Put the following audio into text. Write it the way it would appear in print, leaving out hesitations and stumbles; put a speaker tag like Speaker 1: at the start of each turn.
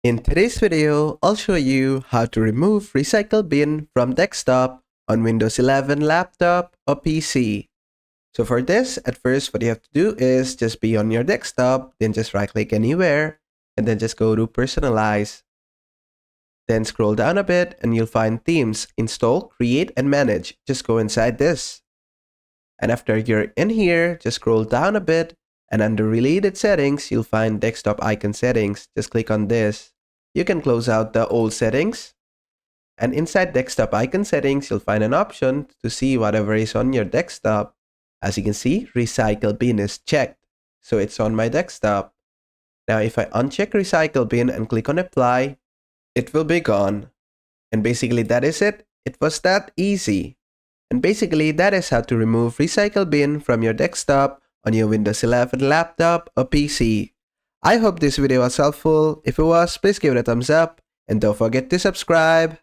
Speaker 1: In today's video, I'll show you how to remove Recycle Bin from desktop on Windows 11 laptop or PC. So for this, at first what you have to do is just be on your desktop, then just right click anywhere, and then just go to Personalize. Then scroll down a bit and you'll find Themes, Install, Create, and Manage. Just go inside this. And after you're in here, just scroll down a bit, and under Related Settings, you'll find Desktop Icon Settings. Just click on this. You can close out the old settings. And inside Desktop Icon Settings, you'll find an option to see whatever is on your desktop. As you can see, Recycle Bin is checked, so it's on my desktop. Now if I uncheck Recycle Bin and click on Apply, it will be gone. And basically that is it. It was that easy. And basically that is how to remove Recycle Bin from your desktop on your Windows 11 laptop or PC. I hope this video was helpful. If it was, please give it a thumbs up and don't forget to subscribe.